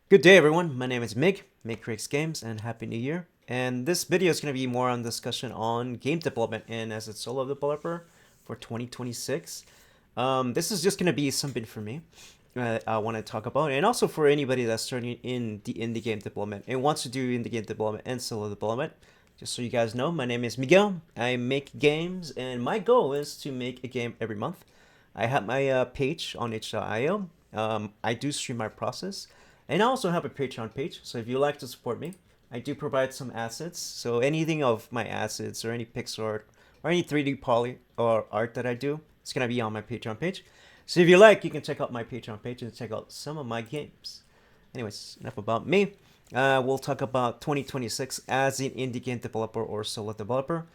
Good day, everyone. My name is Mig Creates Games, and Happy New Year. And this video is going to be more on discussion on game development and as a solo developer for 2026. This is just going to be something for me I want to talk about, and also for anybody that's starting in the indie game development and wants to do indie game development and solo development. Just so you guys know, my name is Miguel. I make games, and my goal is to make a game every month. I have my page on itch.io. I do stream my process. And I also have a Patreon page, so if you like to support me, I do provide some assets. So anything of my assets or any pixel art or any 3D poly or art that I do, it's gonna be on my Patreon page. So if you like, you can check out my Patreon page and check out some of my games. Anyways, enough about me. We'll talk about 2026 as an indie game developer or solo developer.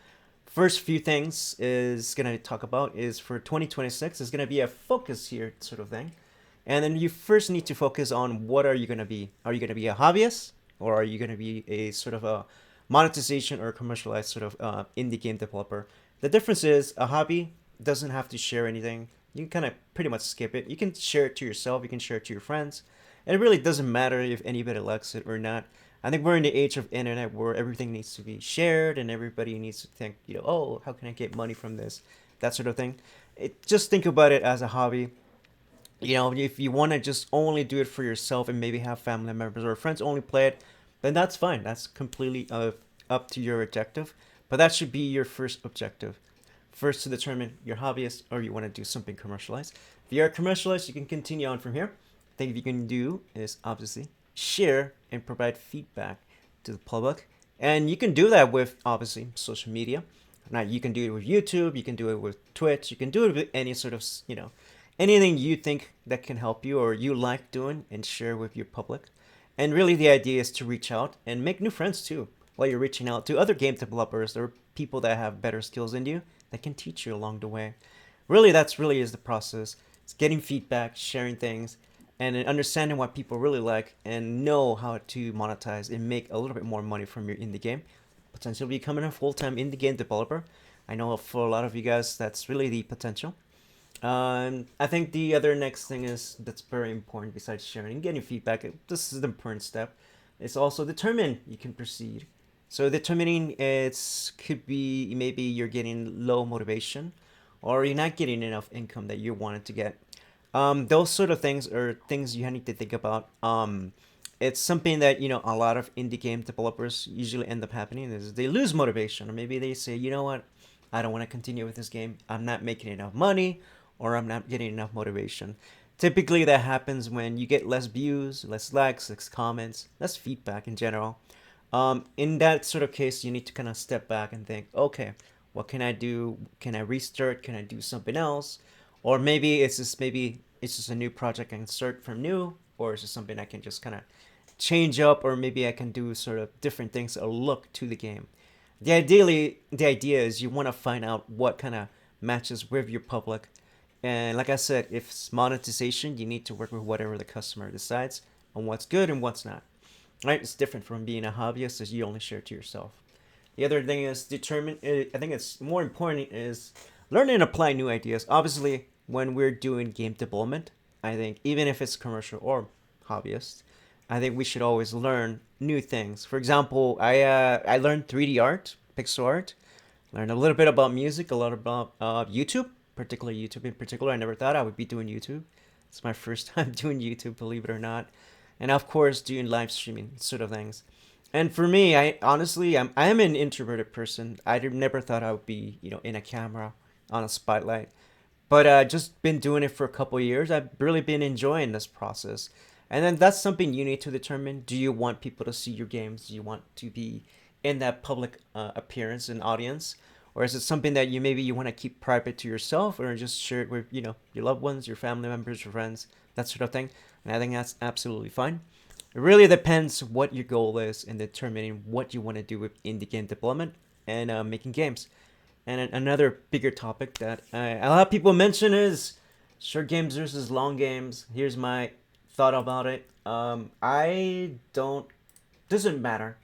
First few things is gonna talk about is for 2026 is gonna be a focus here sort of thing. And then you first need to focus on what are you going to be? Are you going to be a hobbyist, or are you going to be a sort of a monetization or commercialized sort of indie game developer? The difference is a hobby doesn't have to share anything. You can kind of pretty much skip it. You can share it to yourself. You can share it to your friends. And it really doesn't matter if anybody likes it or not. I think we're in the age of internet where everything needs to be shared and everybody needs to think, oh, how can I get money from this? That sort of thing. Just think about it as a hobby. If you want to just only do it for yourself and maybe have family members or friends only play it, then that's fine. That's completely up to your objective. But that should be your first objective. First to determine your hobbyist or you want to do something commercialized. If you are commercialized, you can continue on from here. The thing you can do is obviously share and provide feedback to the public. And you can do that with obviously social media. Now you can do it with YouTube, you can do it with Twitch, you can do it with any sort of, anything you think that can help you or you like doing and share with your public. And really, the idea is to reach out and make new friends too while you're reaching out to other game developers or people that have better skills than you that can teach you along the way. Really, that's really is the process. It's getting feedback, sharing things, and understanding what people really like and know how to monetize and make a little bit more money from your indie game. Potentially becoming a full-time indie game developer. I know for a lot of you guys, that's really the potential. I think the other next thing is that's very important besides sharing and getting feedback. This is the important step. It's also determine you can proceed. So determining it's could be maybe you're getting low motivation, or you're not getting enough income that you wanted to get. Those sort of things are things you need to think about. It's something that a lot of indie game developers usually end up happening is they lose motivation, or maybe they say, you know what, I don't want to continue with this game. I'm not making enough money, or I'm not getting enough motivation. Typically, that happens when you get less views, less likes, less comments, less feedback in general. In that sort of case, you need to kind of step back and think, okay, what can I do? Can I restart? Can I do something else? Or maybe it's just a new project I can start from new, or is it something I can just kind of change up, or maybe I can do sort of different things or look to the game. The idea is you want to find out what kind of matches with your public, and like I said, if it's monetization, you need to work with whatever the customer decides on what's good and what's not. Right? It's different from being a hobbyist, as you only share to yourself. The other thing is determine. I think it's more important is learn and apply new ideas. Obviously, when we're doing game development, I think even if it's commercial or hobbyist, I think we should always learn new things. For example, I learned 3D art, pixel art, learned a little bit about music, a lot about YouTube, particularly YouTube in particular. I never thought I would be doing YouTube. It's my first time doing YouTube, believe it or not, and of course doing live streaming sort of things. And for me, I honestly, I'm an introverted person. I never thought I would be, in a camera, on a spotlight. But just been doing it for a couple of years. I've really been enjoying this process. And then that's something you need to determine. Do you want people to see your games? Do you want to be in that public appearance and audience? Or is it something that you want to keep private to yourself, or just share it with, your loved ones, your family members, your friends, that sort of thing? And I think that's absolutely fine. It really depends what your goal is in determining what you want to do with indie game development and making games. And another bigger topic that a lot of people mention is short games versus long games. Here's my thought about it. I don't. Doesn't matter.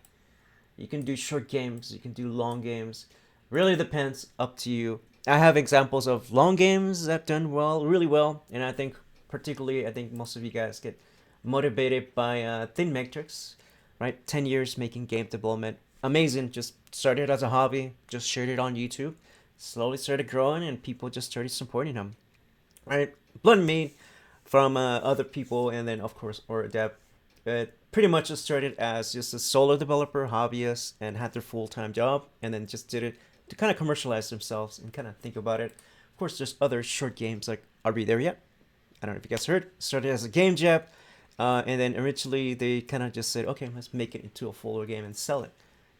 You can do short games. You can do long games. Really depends. Up to you. I have examples of long games that done well, really well, and I think particularly, I think most of you guys get motivated by Thin Matrix, right? 10 years making game development. Amazing. Just started as a hobby, just shared it on YouTube. Slowly started growing, and people just started supporting him. Right? Blood Made from other people, and then, of course, Aura Dev. It pretty much just started as just a solo developer, hobbyist, and had their full time job, and then just did it to kind of commercialize themselves and kind of think about it. Of course, there's other short games like Are We There Yet? I don't know if you guys heard. Started as a game jam, and then eventually they kind of just said, okay, let's make it into a fuller game and sell it.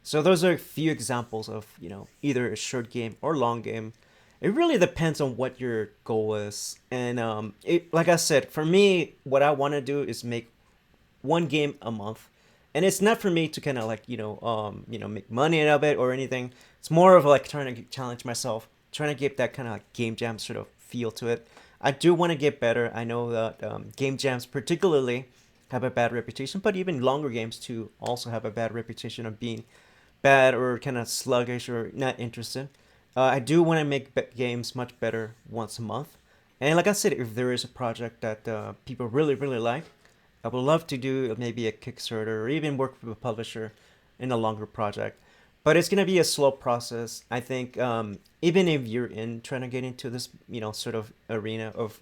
So those are a few examples of either a short game or long game. It really depends on what your goal is, and like I said, for me, what I want to do is make one game a month, and it's not for me to kind of like make money out of it or anything. It's more of like trying to challenge myself, trying to get that kind of like game jam sort of feel to it. I do want to get better. I know that game jams particularly have a bad reputation, but even longer games too also have a bad reputation of being bad or kind of sluggish or not interested. I do want to make games much better once a month. And like I said, if there is a project that people really, really like, I would love to do maybe a Kickstarter or even work with a publisher in a longer project. But it's going to be a slow process. I think even if you're in trying to get into this, sort of arena of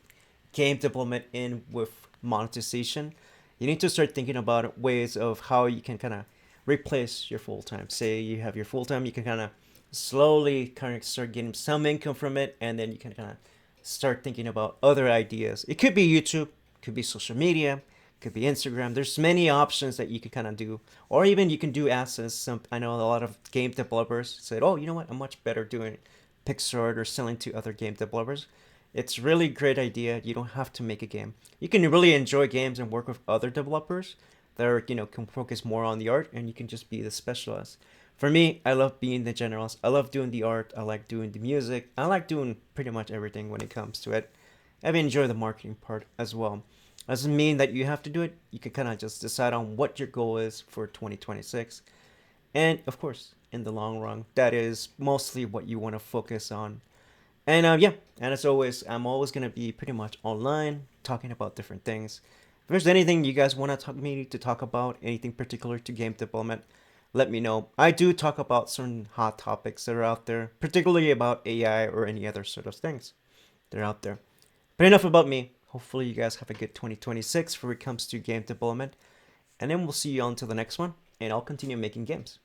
game development in with monetization, you need to start thinking about ways of how you can kind of replace your full time. Say you have your full time, you can kind of slowly kind of start getting some income from it, and then you can kind of start thinking about other ideas. It could be YouTube, could be social media, could be Instagram. There's many options that you can kind of do, or even you can do assets. I know a lot of game developers said, "Oh, you know what? I'm much better doing Pixar or selling to other game developers." It's really great idea. You don't have to make a game. You can really enjoy games and work with other developers that are, can focus more on the art, and you can just be the specialist. For me, I love being the generalist. I love doing the art. I like doing the music. I like doing pretty much everything when it comes to it. I enjoy the marketing part as well. Doesn't mean that you have to do it. You can kind of just decide on what your goal is for 2026. And of course, in the long run, that is mostly what you want to focus on. And yeah, and as always, I'm always going to be pretty much online talking about different things. If there's anything you guys want to me to talk about, anything particular to game development, let me know. I do talk about certain hot topics that are out there, particularly about AI or any other sort of things. They're out there. But enough about me. Hopefully you guys have a good 2026 when it comes to game development. And then we'll see you on to the next one, and I'll continue making games.